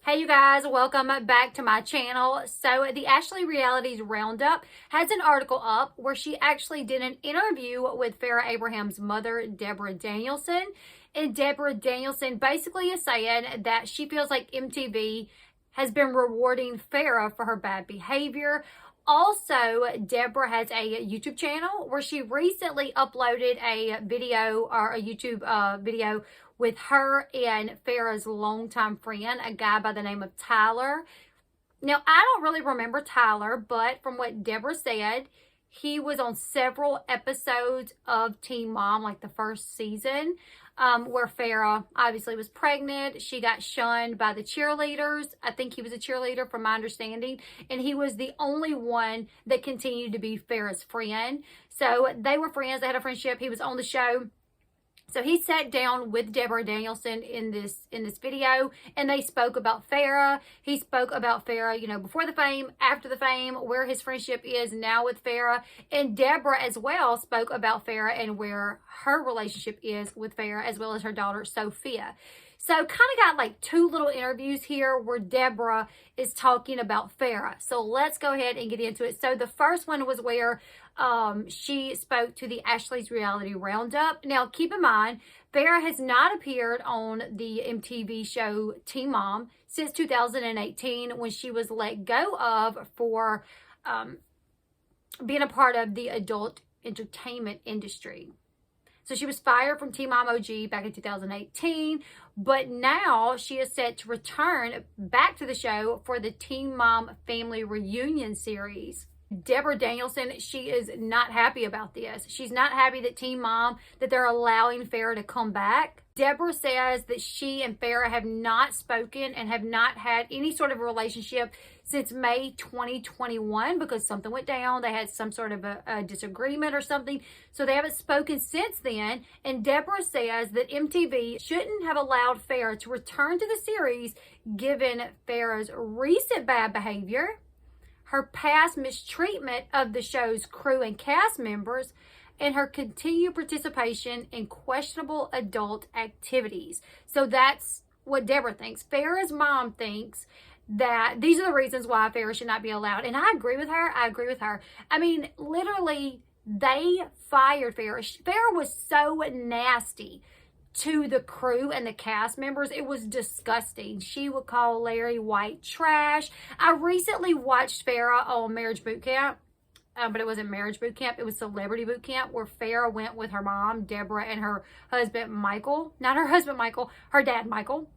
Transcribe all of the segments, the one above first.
Hey you guys, welcome back to my channel. So the Ashley Realities Roundup has an article up where she actually did an interview with Farrah Abraham's mother, Deborah Danielson. And Deborah Danielson basically is saying that she feels like MTV has been rewarding Farrah for her bad behavior. Also, Deborah has a YouTube channel where she recently uploaded a video or a YouTube video with her and Farrah's longtime friend, a guy by the name of Tyler. Now, I don't really remember Tyler, but from what Deborah said, he was on several episodes of Teen Mom, like the first season, where Farrah obviously was pregnant. She got shunned by the cheerleaders. I think he was a cheerleader from my understanding. And he was the only one that continued to be Farrah's friend. So they were friends. They had a friendship. He was on the show. So he sat down with Deborah Danielson in this video, and they spoke about Farrah. He spoke about Farrah, you know, before the fame, after the fame, where his friendship is now with Farrah. And Deborah as well spoke about Farrah and where her relationship is with Farrah, as well as her daughter, Sophia. So kind of got like two little interviews here where Deborah is talking about Farrah. So let's go ahead and get into it. So the first one was where she spoke to the Ashley's Reality Roundup. Now, keep in mind, Farrah has not appeared on the MTV show Teen Mom since 2018 when she was let go of for being a part of the adult entertainment industry. So she was fired from Teen Mom OG back in 2018, but now she is set to return back to the show for the Teen Mom Family Reunion series. Deborah Danielson, she is not happy about this. She's not happy that Teen Mom, that they're allowing Farrah to come back. Deborah says that she and Farrah have not spoken and have not had any sort of relationship since May 2021 because something went down. They had some sort of a disagreement or something. So they haven't spoken since then. And Deborah says that MTV shouldn't have allowed Farrah to return to the series given Farrah's recent bad behavior, her past mistreatment of the show's crew and cast members, and her continued participation in questionable adult activities. So that's what Deborah thinks. Farrah's mom thinks that these are the reasons why Farrah should not be allowed. And I agree with her. I mean, literally, they fired Farrah. Farrah was so nasty to the crew and the cast members. It was disgusting. She would call Larry White trash. I recently watched Farrah on Marriage Boot Camp, but it wasn't Marriage Boot Camp. It was Celebrity Boot Camp, where Farrah went with her mom, Deborah, and her husband, Michael. Not her husband, Michael. Her dad, Michael.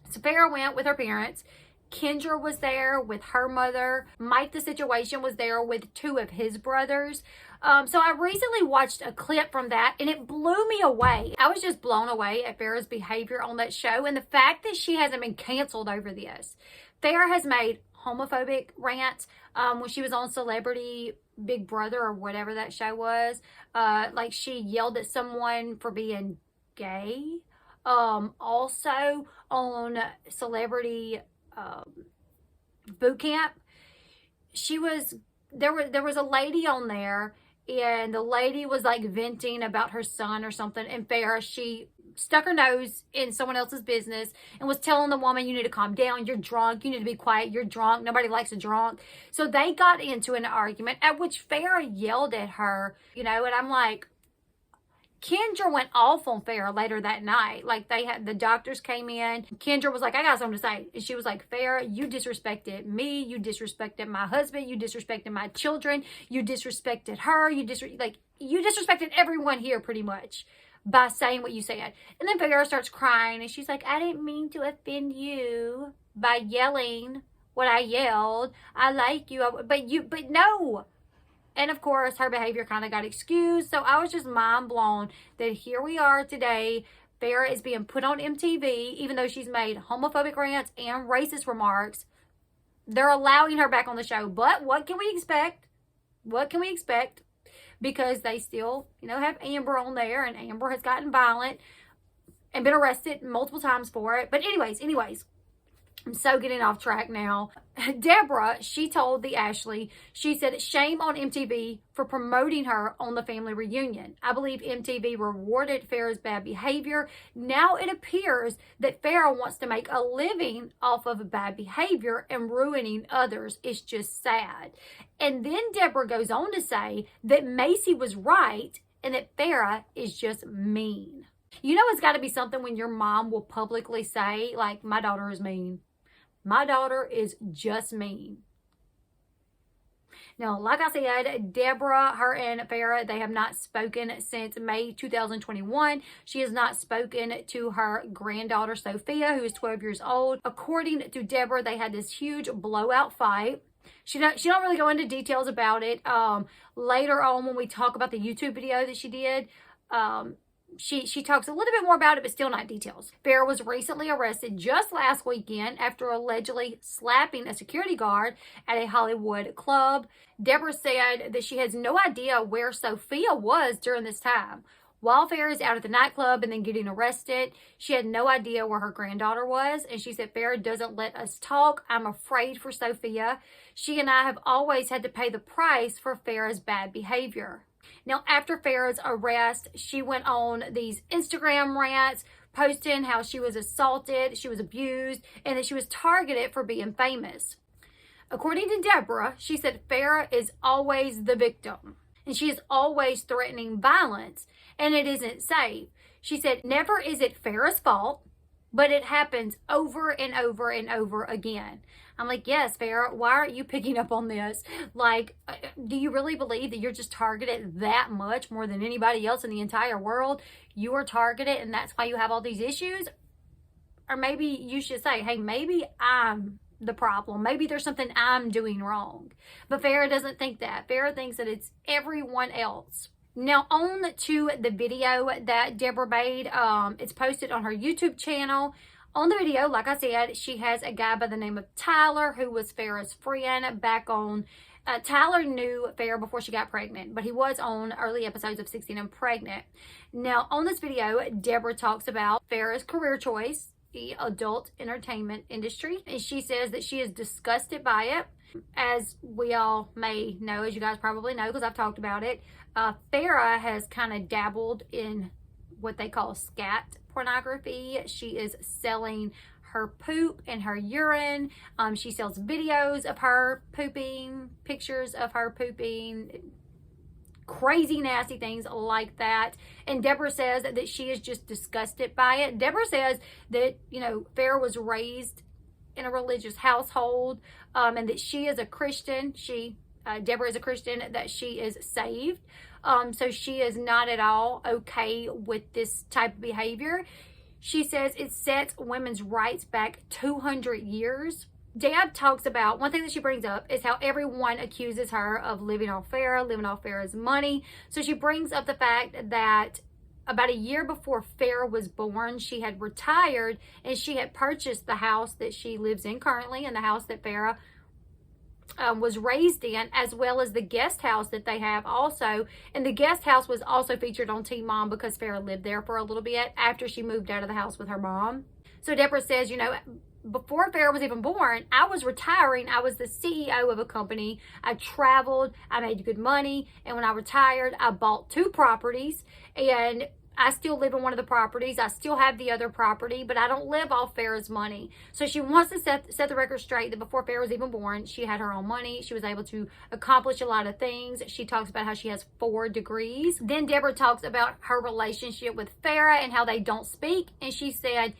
So Farrah went with her parents. Kendra was there with her mother. Mike the Situation was there with two of his brothers. So I recently watched a clip from that and it blew me away. I was just blown away at Farrah's behavior on that show and the fact that she hasn't been canceled over this. Farrah has made homophobic rants when she was on Celebrity Big Brother or whatever that show was. Like she yelled at someone for being gay. Also on Celebrity Boot Camp, there was a lady on there, and the lady was like venting about her son or something, and Farrah, she stuck her nose in someone else's business and was telling the woman, you need to calm down, you're drunk, you need to be quiet, you're drunk, nobody likes a drunk. So they got into an argument at which Farrah yelled at her, you know, and I'm like, Kendra went off on Farrah later that night. Like the doctors came in. Kendra was like, I got something to say. And she was like, Farrah, you disrespected me. You disrespected my husband. You disrespected my children. You disrespected her. You disrespected everyone here pretty much by saying what you said. And then Farrah starts crying and she's like, I didn't mean to offend you by yelling what I yelled. I like you, but no. And of course, her behavior kind of got excused. So I was just mind blown that here we are today. Farrah is being put on MTV, even though she's made homophobic rants and racist remarks. They're allowing her back on the show. But what can we expect? What can we expect? Because they still, you know, have Amber on there. And Amber has gotten violent and been arrested multiple times for it. But anyways. I'm so getting off track now. Deborah, she told the Ashley, she said, shame on MTV for promoting her on the family reunion. I believe MTV rewarded Farrah's bad behavior. Now it appears that Farrah wants to make a living off of bad behavior and ruining others. It's just sad. And then Deborah goes on to say that Macy was right and that Farrah is just mean. You know, it's got to be something when your mom will publicly say, like, my daughter is mean. My daughter is just mean. Now, like I said, Deborah, her and Farrah, they have not spoken since May 2021. She has not spoken to her granddaughter, Sophia, who is 12 years old. According to Deborah, they had this huge blowout fight. She don't really go into details about it. Later on, when we talk about the YouTube video that she did, she talks a little bit more about it, but still not details. Farrah was recently arrested just last weekend after allegedly slapping a security guard at a Hollywood club. Deborah said that she has no idea where Sophia was during this time. While Farrah is out at the nightclub and then getting arrested, she had no idea where her granddaughter was. And she said, Farrah doesn't let us talk. I'm afraid for Sophia. She and I have always had to pay the price for Farrah's bad behavior. Now, after Farrah's arrest, she went on these Instagram rants, posting how she was assaulted, she was abused, and that she was targeted for being famous. According to Deborah, she said Farrah is always the victim, and she is always threatening violence, and it isn't safe. She said, never is it Farrah's fault, but it happens over and over and over again. I'm like, yes, Farrah, why aren't you picking up on this? Like, do you really believe that you're just targeted that much more than anybody else in the entire world? You are targeted and that's why you have all these issues? Or maybe you should say, hey, maybe I'm the problem. Maybe there's something I'm doing wrong. But Farrah doesn't think that. Farrah thinks that it's everyone else. Now, on to the video that Deborah made. It's posted on her YouTube channel. On the video, like I said, she has a guy by the name of Tyler, who was Farrah's friend back on. Tyler knew Farrah before she got pregnant, but he was on early episodes of 16 and Pregnant. Now, on this video, Deborah talks about Farrah's career choice, the adult entertainment industry, and she says that she is disgusted by it. As we all may know, as you guys probably know, because I've talked about it, Farrah has kind of dabbled in what they call scat pornography. She is selling her poop and her urine. She sells videos of her pooping, pictures of her pooping, crazy nasty things like that. And Deborah says that she is just disgusted by it. Deborah says that, you know, Farrah was raised in a religious household, and that she is a Christian. Deborah is a Christian, that she is saved. So she is not at all okay with this type of behavior. She says it sets women's rights back 200 years. Deb talks about, one thing that she brings up is how everyone accuses her of living off Farrah's money. So she brings up the fact that about a year before Farrah was born, she had retired and she had purchased the house that she lives in currently, and the house that Farrah was raised in, as well as the guest house that they have also. And the guest house was also featured on Teen Mom because Farrah lived there for a little bit after she moved out of the house with her mom. So Deborah says, you know, before Farrah was even born, I was retiring. I was the CEO of a company. I traveled. I made good money. And when I retired, I bought 2 properties. And I still live in one of the properties. I still have the other property, but I don't live off Farrah's money. So she wants to set the record straight that before Farrah was even born, she had her own money. She was able to accomplish a lot of things. She talks about how she has 4 degrees. Then Deborah talks about her relationship with Farrah and how they don't speak. And she said,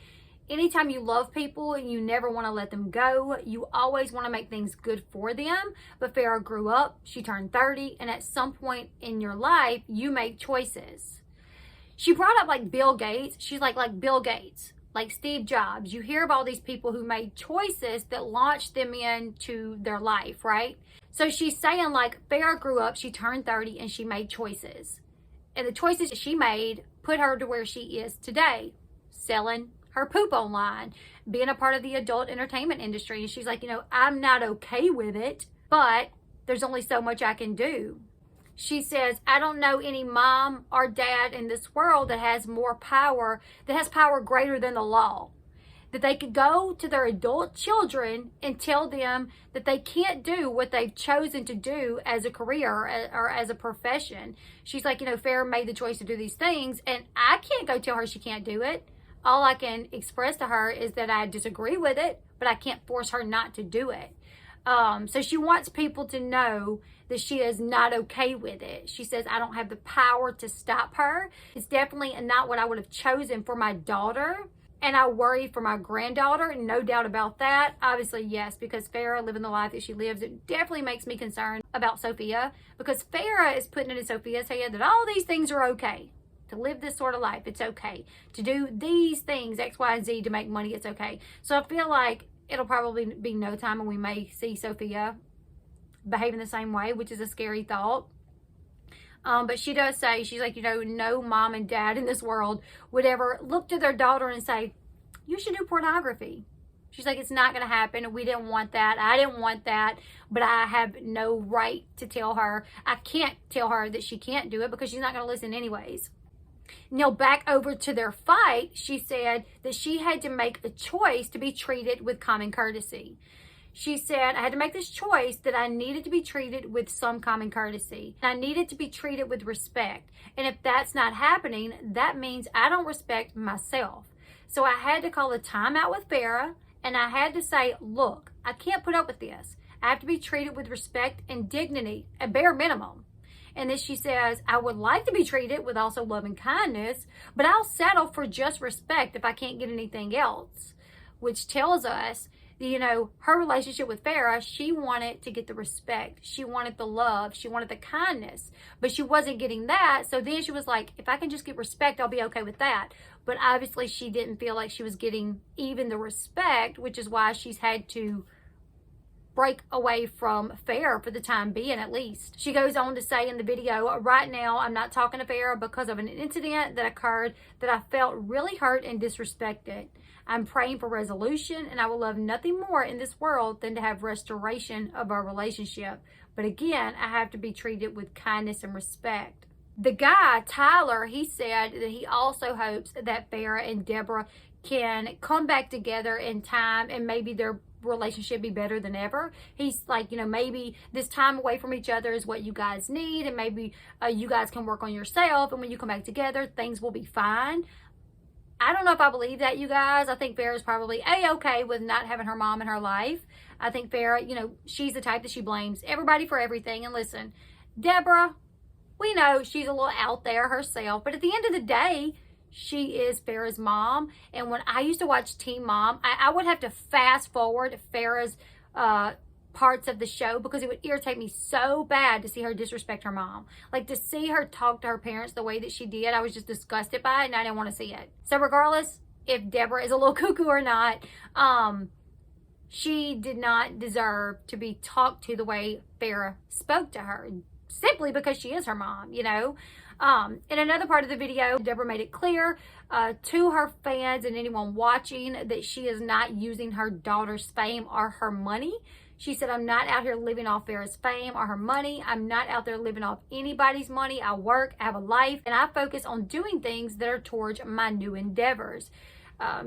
anytime you love people and you never want to let them go, you always want to make things good for them. But Farrah grew up, she turned 30, and at some point in your life, you make choices. She brought up like Bill Gates. She's like Bill Gates, like Steve Jobs. You hear of all these people who made choices that launched them into their life, right? So she's saying like Farrah grew up, she turned 30, and she made choices. And the choices she made put her to where she is today, selling her poop online, being a part of the adult entertainment industry. And she's like, you know, I'm not okay with it, but there's only so much I can do. She says, I don't know any mom or dad in this world that has more power, that has power greater than the law. that they could go to their adult children and tell them that they can't do what they've chosen to do as a career or as a profession. She's like, you know, Farrah made the choice to do these things, and I can't go tell her she can't do it. All I can express to her is that I disagree with it, but I can't force her not to do it. So she wants people to know that she is not okay with it. She says, I don't have the power to stop her. It's definitely not what I would have chosen for my daughter. And I worry for my granddaughter, no doubt about that. Obviously, yes, because Farrah living the life that she lives, it definitely makes me concerned about Sophia, because Farrah is putting it in Sophia's head that all these things are okay. To live this sort of life, it's okay. To do these things, X, Y, and Z, to make money, it's okay. So I feel like it'll probably be no time and we may see Sophia behaving the same way, which is a scary thought. But she does say, she's like, you know, no mom and dad in this world would ever look to their daughter and say, you should do pornography. She's like, it's not going to happen. We didn't want that. I didn't want that. But I have no right to tell her. I can't tell her that she can't do it because she's not going to listen anyways. Now, back over to their fight, she said that she had to make a choice to be treated with common courtesy. She said, I had to make this choice that I needed to be treated with some common courtesy. I needed to be treated with respect. And if that's not happening, that means I don't respect myself. So I had to call a timeout with Farrah, and I had to say, look, I can't put up with this. I have to be treated with respect and dignity, a bare minimum. And then she says, I would like to be treated with also love and kindness, but I'll settle for just respect if I can't get anything else. Which tells us, you know, her relationship with Farrah, she wanted to get the respect. She wanted the love. She wanted the kindness. But she wasn't getting that. So then she was like, if I can just get respect, I'll be okay with that. But obviously she didn't feel like she was getting even the respect, which is why she's had to break away from Farrah for the time being, at least. She goes on to say in the video, right now I'm not talking to Farrah because of an incident that occurred that I felt really hurt and disrespected. I'm praying for resolution, and I will love nothing more in this world than to have restoration of our relationship. But again, I have to be treated with kindness and respect. The guy, Tyler, he said that he also hopes that Farrah and Deborah can come back together in time and maybe their relationship be better than ever. He's like, you know, maybe this time away from each other is what you guys need, and maybe you guys can work on yourself, and when you come back together, things will be fine. I don't know if I believe that, you guys. I think Farrah's probably A-okay with not having her mom in her life. I think Farrah, you know, she's the type that she blames everybody for everything. And listen, Deborah, we know she's a little out there herself, but at the end of the day, she is Farrah's mom. And when I used to watch Teen Mom, I would have to fast forward Farrah's parts of the show because it would irritate me so bad to see her disrespect her mom. Like, to see her talk to her parents the way that she did, I was just disgusted by it and I didn't want to see it. So regardless if Deborah is a little cuckoo or not, she did not deserve to be talked to the way Farrah spoke to her, simply because she is her mom, you know. In another part of the video, Deborah made it clear to her fans and anyone watching that she is not using her daughter's fame or her money. She said, I'm not out here living off Farrah's fame or her money. I'm not out there living off anybody's money. I work, I have a life, and I focus on doing things that are towards my new endeavors.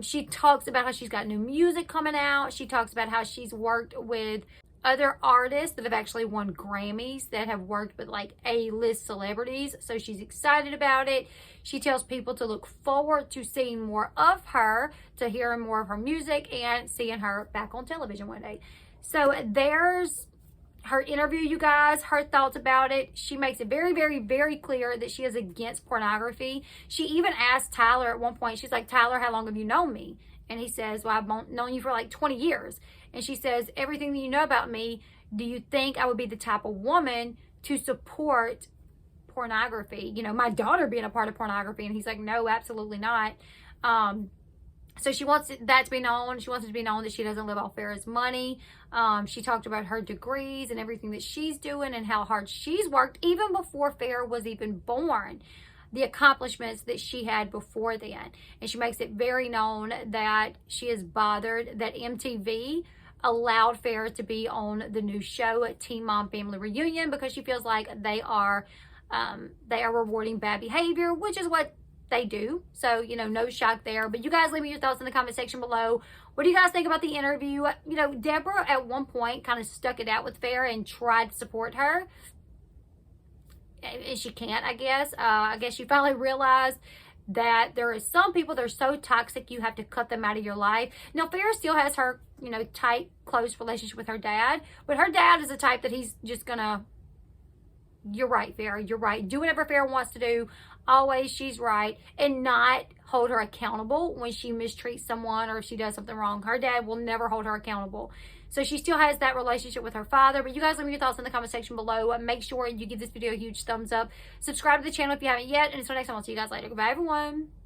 She talks about how she's got new music coming out. She talks about how she's worked with other artists that have actually won Grammys, that have worked with like A-list celebrities. So she's excited about it. She tells people to look forward to seeing more of her, to hearing more of her music, and seeing her back on television one day. So there's her interview, you guys, her thoughts about it. She makes it very, very, very clear that she is against pornography. She even asked Tyler at one point, she's like, Tyler, how long have you known me? And he says, well, I've known you for like 20 years. And she says, everything that you know about me, do you think I would be the type of woman to support pornography? You know, my daughter being a part of pornography. And he's like, no, absolutely not. So she wants that to be known. She wants it to be known that she doesn't live off Farrah's money. She talked about her degrees and everything that she's doing and how hard she's worked even before Farrah was even born. The accomplishments that she had before then. And she makes it very known that she is bothered that MTV allowed Farrah to be on the new show at Teen Mom Family Reunion because she feels like they are rewarding bad behavior, which is what they do. So, you know, no shock there. But you guys leave me your thoughts in the comment section below. What do you guys think about the interview? You know, Deborah at one point kind of stuck it out with Farrah and tried to support her. And she can't, I guess. I guess she finally realized that there are some people that are so toxic you have to cut them out of your life. Now, Farrah still has her, you know, tight, close relationship with her dad. But her dad is the type that he's just gonna, you're right, Farrah, you're right. Do whatever Farrah wants to do. Always, she's right. And not hold her accountable when she mistreats someone or if she does something wrong. Her dad will never hold her accountable. So she still has that relationship with her father. But you guys leave me your thoughts in the comment section below. Make sure you give this video a huge thumbs up. Subscribe to the channel if you haven't yet. And until next time, I'll see you guys later. Goodbye, everyone.